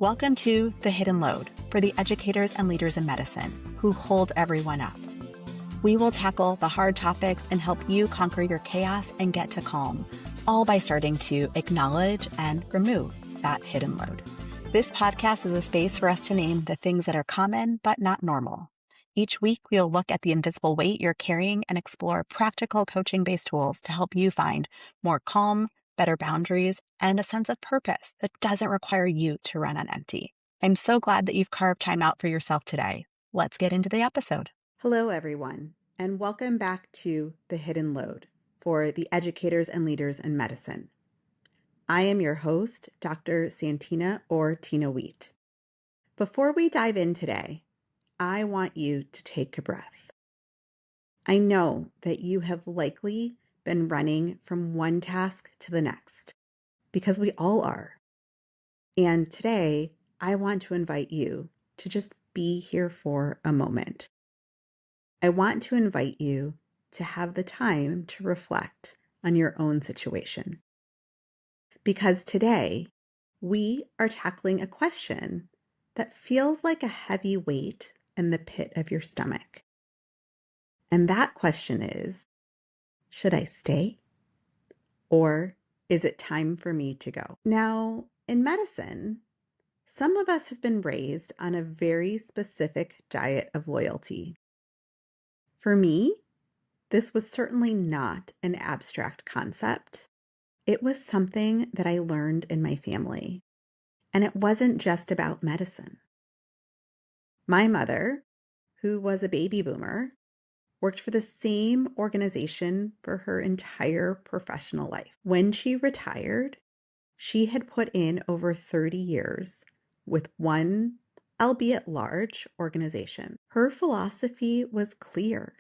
Welcome to The Hidden Load for the educators and leaders in medicine who hold everyone up. We will tackle the hard topics and help you conquer your chaos and get to calm, all by starting to acknowledge and remove that hidden load. This podcast is a space for us to name the things that are common but not normal. Each week, we'll look at the invisible weight you're carrying and explore practical coaching-based tools to help you find more calm, better boundaries, and a sense of purpose that doesn't require you to run on empty. I'm so glad that you've carved time out for yourself today. Let's get into the episode. Hello, everyone, and welcome back to The Hidden Load for the educators and leaders in medicine. I am your host, Dr. Santina or Tina Wheat. Before we dive in today, I want you to take a breath. I know that you have likely been running from one task to the next, because we all are. And today, I want to invite you to just be here for a moment. I want to invite you to have the time to reflect on your own situation. Because today, we are tackling a question that feels like a heavy weight in the pit of your stomach. And that question is, should I stay? Or is it time for me to go? Now, in medicine, some of us have been raised on a very specific diet of loyalty. For me, this was certainly not an abstract concept. It was something that I learned in my family, and it wasn't just about medicine. My mother, who was a baby boomer, worked for the same organization for her entire professional life. When she retired, she had put in over 30 years with one, albeit large, organization. Her philosophy was clear.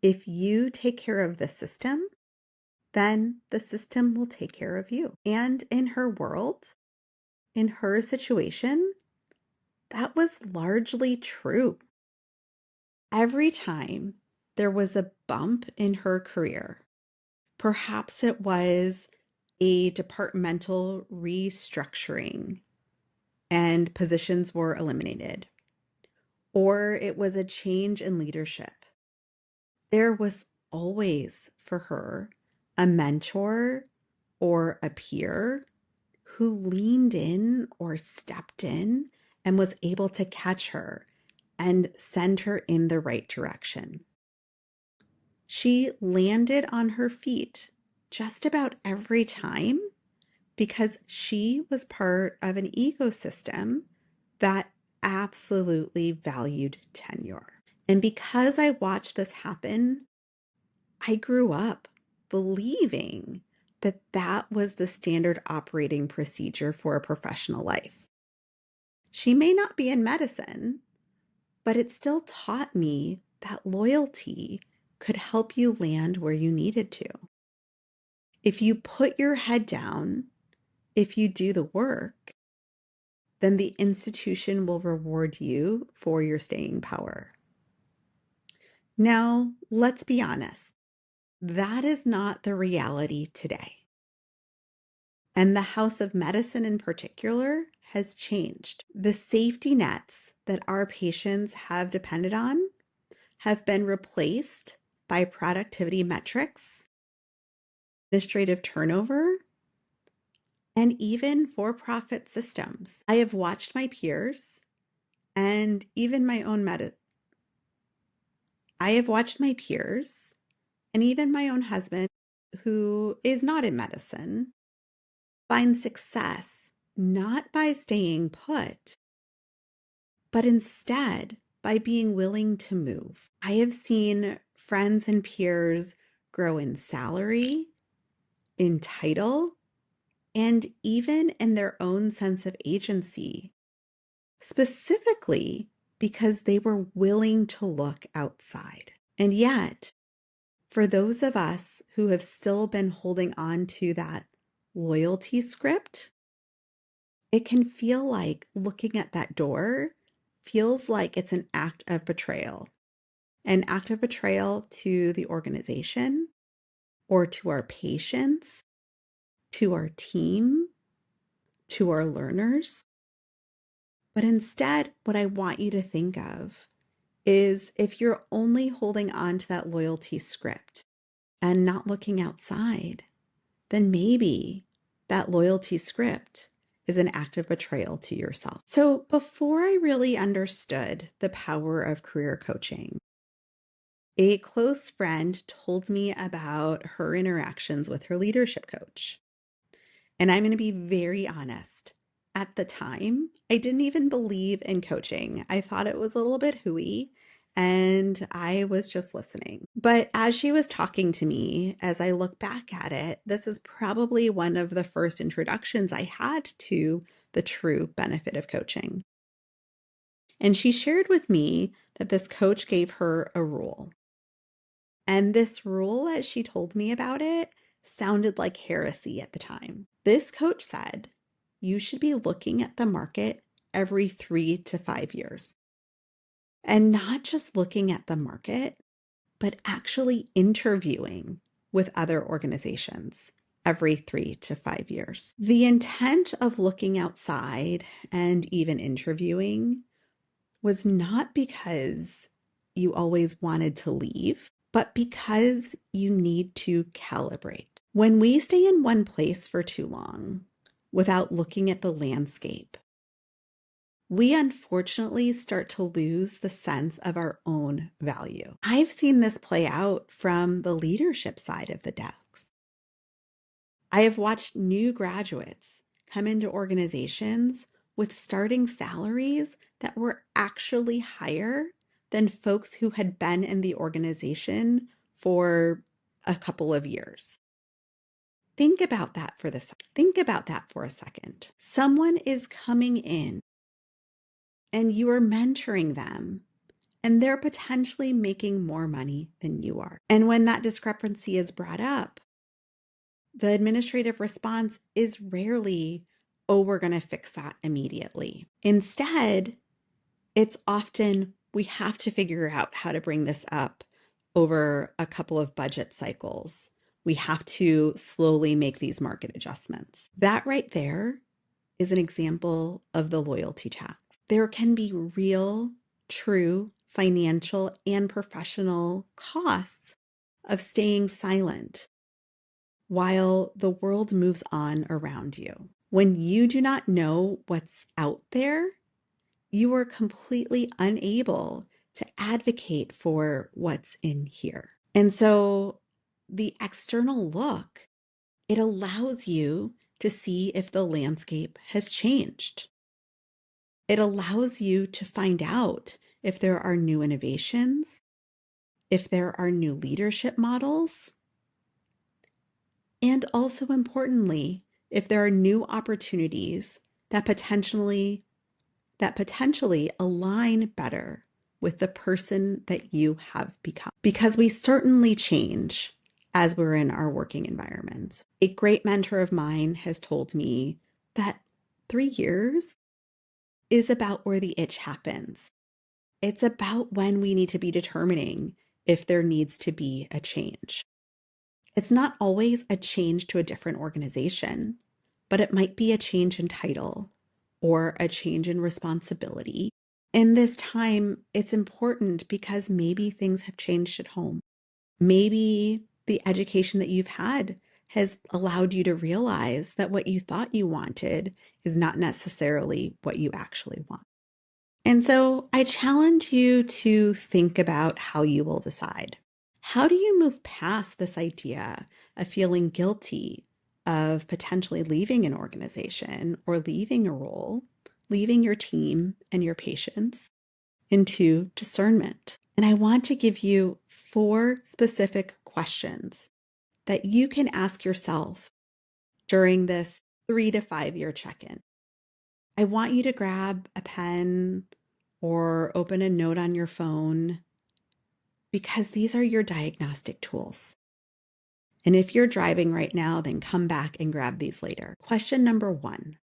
If you take care of the system, then the system will take care of you. And in her world, in her situation, that was largely true. Every time there was a bump in her career, perhaps it was a departmental restructuring and positions were eliminated, or it was a change in leadership, there was always for her a mentor or a peer who leaned in or stepped in and was able to catch her and send her in the right direction. She landed on her feet just about every time because she was part of an ecosystem that absolutely valued tenure. And because I watched this happen, I grew up believing that that was the standard operating procedure for a professional life. She may not be in medicine, but it still taught me that loyalty could help you land where you needed to. If you put your head down, if you do the work, then the institution will reward you for your staying power. Now, let's be honest. That is not the reality today. And the House of Medicine in particular has changed. The safety nets that our patients have depended on have been replaced by productivity metrics, administrative turnover, and even for-profit systems. I have watched my peers and even my own I have watched my peers and even my own husband, who is not in medicine, find success not by staying put, but instead by being willing to move. I have seen friends and peers grow in salary, in title, and even in their own sense of agency, specifically because they were willing to look outside. And yet, for those of us who have still been holding on to that loyalty script, it can feel like looking at that door feels like it's an act of betrayal. An act of betrayal to the organization or to our patients, to our team, to our learners. But instead, what I want you to think of is if you're only holding on to that loyalty script and not looking outside, then maybe that loyalty script is an act of betrayal to yourself. So before I really understood the power of career coaching, a close friend told me about her interactions with her leadership coach. And I'm going to be very honest. At the time, I didn't even believe in coaching. I thought it was a little bit hooey and I was just listening. But as she was talking to me, as I look back at it, this is probably one of the first introductions I had to the true benefit of coaching. And she shared with me that this coach gave her a rule. And this rule, as she told me about it, sounded like heresy at the time. This coach said, you should be looking at the market every 3 to 5 years. And not just looking at the market, but actually interviewing with other organizations every 3 to 5 years. The intent of looking outside and even interviewing was not because you always wanted to leave, but because you need to calibrate. When we stay in one place for too long without looking at the landscape, we unfortunately start to lose the sense of our own value. I've seen this play out from the leadership side of the desks. I have watched new graduates come into organizations with starting salaries that were actually higher than folks who had been in the organization for a couple of years. Think about that for a second. Someone is coming in and you are mentoring them and they're potentially making more money than you are. And when that discrepancy is brought up, the administrative response is rarely, oh, we're going to fix that immediately. Instead, it's often, we have to figure out how to bring this up over a couple of budget cycles. We have to slowly make these market adjustments. That right there is an example of the loyalty tax. There can be real, true financial and professional costs of staying silent while the world moves on around you. When you do not know what's out there, you are completely unable to advocate for what's in here. And so the external look, it allows you to see if the landscape has changed. It allows you to find out if there are new innovations, if there are new leadership models, and also importantly, if there are new opportunities that potentially align better with the person that you have become. Because we certainly change as we're in our working environment. A great mentor of mine has told me that 3 years is about where the itch happens. It's about when we need to be determining if there needs to be a change. It's not always a change to a different organization, but it might be a change in title or a change in responsibility. In this time, it's important because maybe things have changed at home. Maybe the education that you've had has allowed you to realize that what you thought you wanted is not necessarily what you actually want. And so I challenge you to think about how you will decide. How do you move past this idea of feeling guilty of potentially leaving an organization or leaving a role, leaving your team and your patients, into discernment? And I want to give you 4 specific questions that you can ask yourself during this 3 to 5 year check-in. I want you to grab a pen or open a note on your phone because these are your diagnostic tools. And if you're driving right now, then come back and grab these later. Question number 1.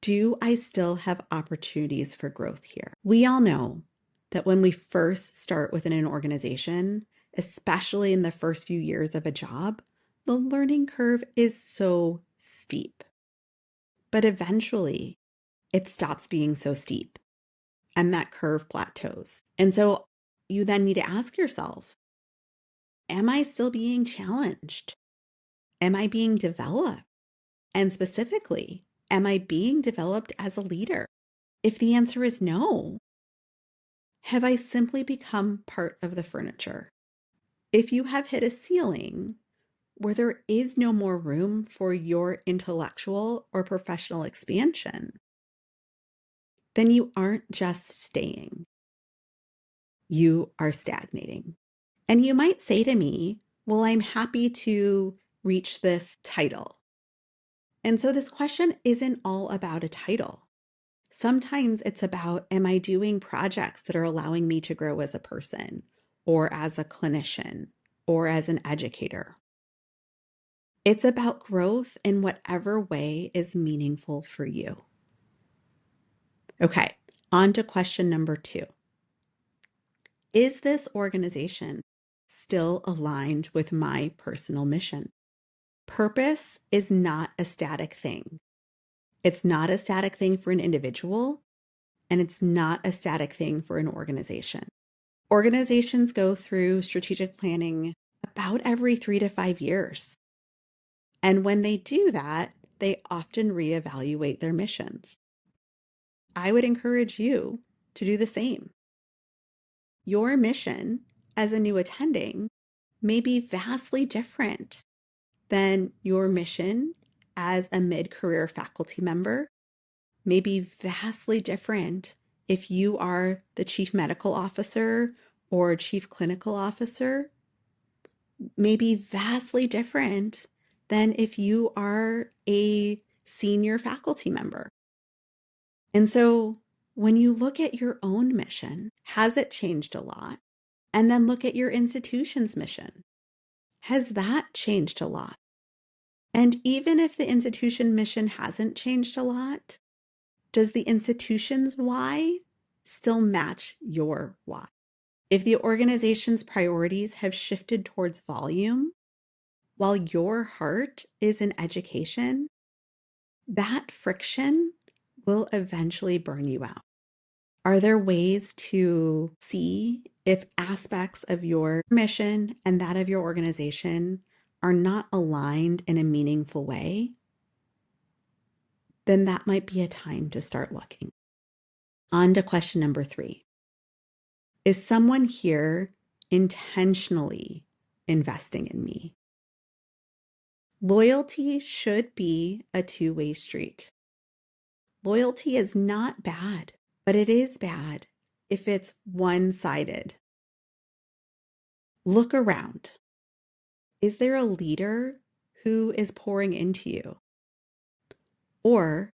Do I still have opportunities for growth here? We all know that when we first start within an organization, especially in the first few years of a job, the learning curve is so steep. But eventually, it stops being so steep and that curve plateaus. And so you then need to ask yourself, am I still being challenged? Am I being developed? And specifically, am I being developed as a leader? If the answer is no, have I simply become part of the furniture? If you have hit a ceiling where there is no more room for your intellectual or professional expansion, then you aren't just staying, you are stagnating. And you might say to me, well, I'm happy to reach this title. And so this question isn't all about a title. Sometimes it's about, am I doing projects that are allowing me to grow as a person or as a clinician or as an educator? It's about growth in whatever way is meaningful for you. Okay, on to question number 2. Is this organization still aligned with my personal mission? Purpose is not a static thing. It's not a static thing for an individual, and it's not a static thing for an organization. Organizations go through strategic planning about every 3 to 5 years. And when they do that, they often reevaluate their missions. I would encourage you to do the same. Your mission as a new attending may be vastly different than your mission as a mid-career faculty member, may be vastly different if you are the chief medical officer or chief clinical officer, may be vastly different than if you are a senior faculty member. And so when you look at your own mission, has it changed a lot? And then look at your institution's mission. Has that changed a lot? And even if the institution mission hasn't changed a lot, does the institution's why still match your why? If the organization's priorities have shifted towards volume, while your heart is in education, that friction will eventually burn you out. Are there ways to see if aspects of your mission and that of your organization are not aligned in a meaningful way? Then that might be a time to start looking. On to question number 3. Is someone here intentionally investing in me? Loyalty should be a two-way street. Loyalty is not bad, but it is bad if it's one-sided. Look around. Is there a leader who is pouring into you? Or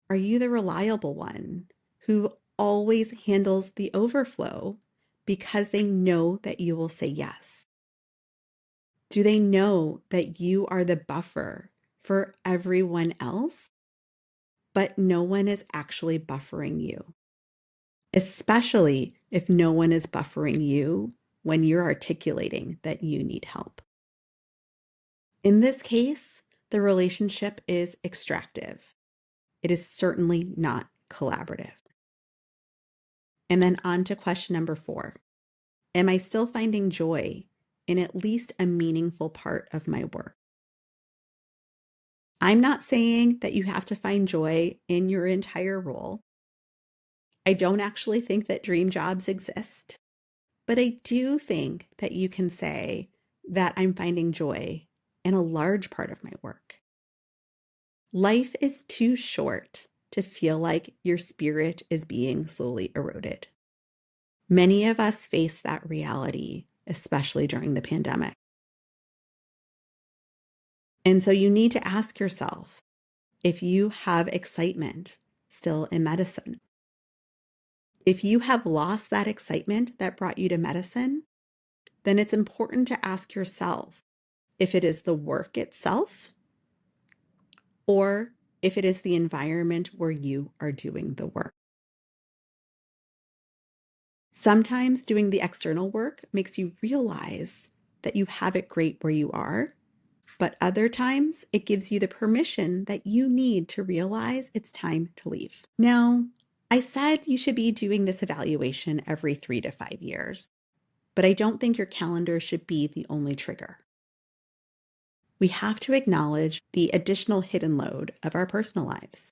are you the reliable one who always handles the overflow because they know that you will say yes? Do they know that you are the buffer for everyone else, but no one is actually buffering you? Especially if no one is buffering you when you're articulating that you need help. In this case, the relationship is extractive. It is certainly not collaborative. And then on to question number 4. Am I still finding joy in at least a meaningful part of my work? I'm not saying that you have to find joy in your entire role. I don't actually think that dream jobs exist, but I do think that you can say that I'm finding joy in a large part of my work. Life is too short to feel like your spirit is being slowly eroded. Many of us face that reality, especially during the pandemic. And so you need to ask yourself if you have excitement still in medicine. If you have lost that excitement that brought you to medicine, then it's important to ask yourself if it is the work itself or if it is the environment where you are doing the work. Sometimes doing the external work makes you realize that you have it great where you are, But other times, it gives you the permission that you need to realize it's time to leave. Now, I said you should be doing this evaluation every 3 to 5 years, but I don't think your calendar should be the only trigger. We have to acknowledge the additional hidden load of our personal lives.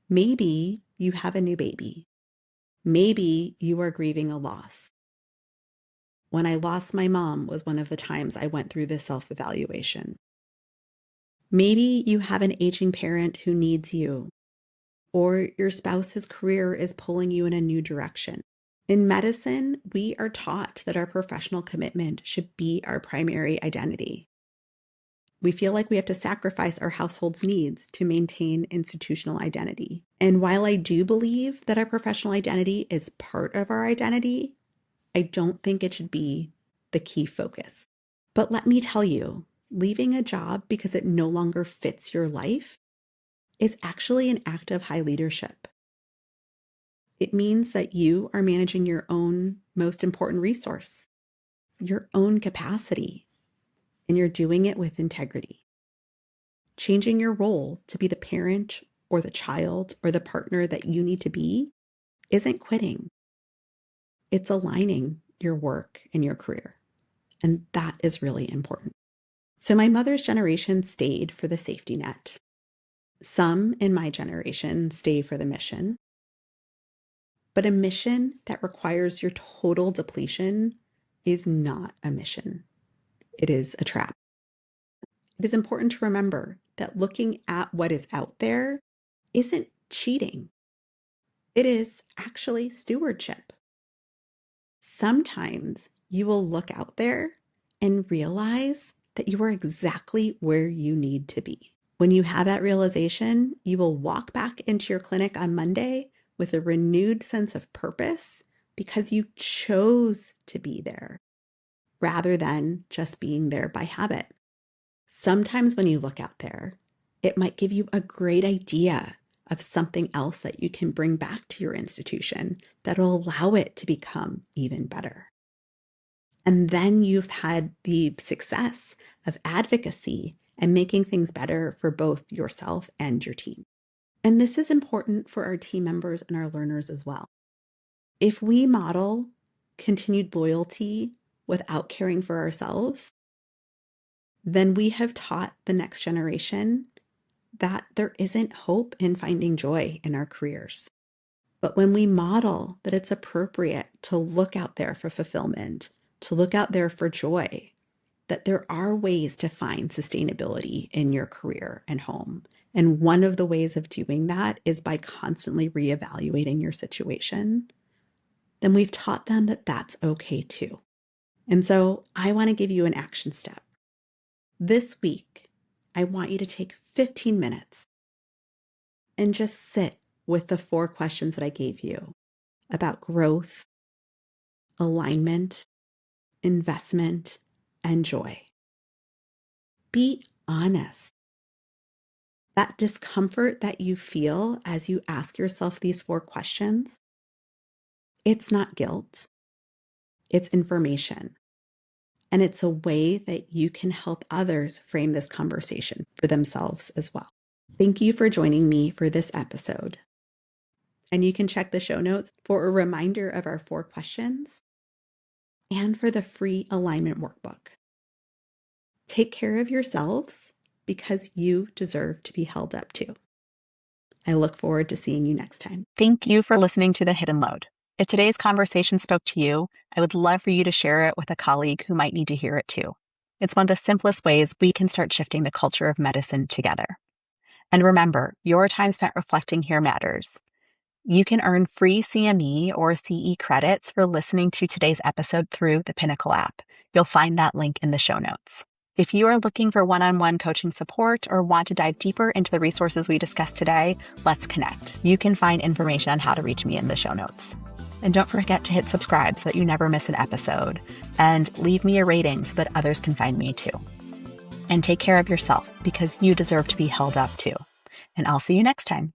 Maybe you have a new baby. Maybe you are grieving a loss. When I lost my mom was one of the times I went through this self-evaluation. Maybe you have an aging parent who needs you, or your spouse's career is pulling you in a new direction. In medicine, we are taught that our professional commitment should be our primary identity. We feel like we have to sacrifice our household's needs to maintain institutional identity. And while I do believe that our professional identity is part of our identity, I don't think it should be the key focus. But let me tell you, leaving a job because it no longer fits your life is actually an act of high leadership. It means that you are managing your own most important resource, your own capacity, and you're doing it with integrity. Changing your role to be the parent or the child or the partner that you need to be isn't quitting. It's aligning your work and your career. And that is really important. So my mother's generation stayed for the safety net. Some in my generation stay for the mission. But a mission that requires your total depletion is not a mission. It is a trap. It is important to remember that looking at what is out there isn't cheating. It is actually stewardship. Sometimes you will look out there and realize that you are exactly where you need to be. When you have that realization, you will walk back into your clinic on Monday with a renewed sense of purpose because you chose to be there rather than just being there by habit. Sometimes when you look out there, it might give you a great idea of something else that you can bring back to your institution that will allow it to become even better. And then you've had the success of advocacy and making things better for both yourself and your team. And this is important for our team members and our learners as well. If we model continued loyalty without caring for ourselves, then we have taught the next generation that there isn't hope in finding joy in our careers. But when we model that it's appropriate to look out there for fulfillment, to look out there for joy, that there are ways to find sustainability in your career and home. And one of the ways of doing that is by constantly reevaluating your situation. Then we've taught them that that's okay too. And so I want to give you an action step. This week, I want you to take 15 minutes and just sit with the 4 questions that I gave you about growth, alignment, investment, and joy. Be honest. That discomfort that you feel as you ask yourself these 4 questions, it's not guilt. It's information. And it's a way that you can help others frame this conversation for themselves as well. Thank you for joining me for this episode. And you can check the show notes for a reminder of our 4 questions and for the free alignment workbook. Take care of yourselves because you deserve to be held up too. I look forward to seeing you next time. Thank you for listening to The Hidden Load. If today's conversation spoke to you, I would love for you to share it with a colleague who might need to hear it too. It's one of the simplest ways we can start shifting the culture of medicine together. And remember, your time spent reflecting here matters. You can earn free CME or CE credits for listening to today's episode through the Pinnacle app. You'll find that link in the show notes. If you are looking for one-on-one coaching support or want to dive deeper into the resources we discussed today, let's connect. You can find information on how to reach me in the show notes. And don't forget to hit subscribe so that you never miss an episode. And leave me a rating so that others can find me too. And take care of yourself because you deserve to be held up too. And I'll see you next time.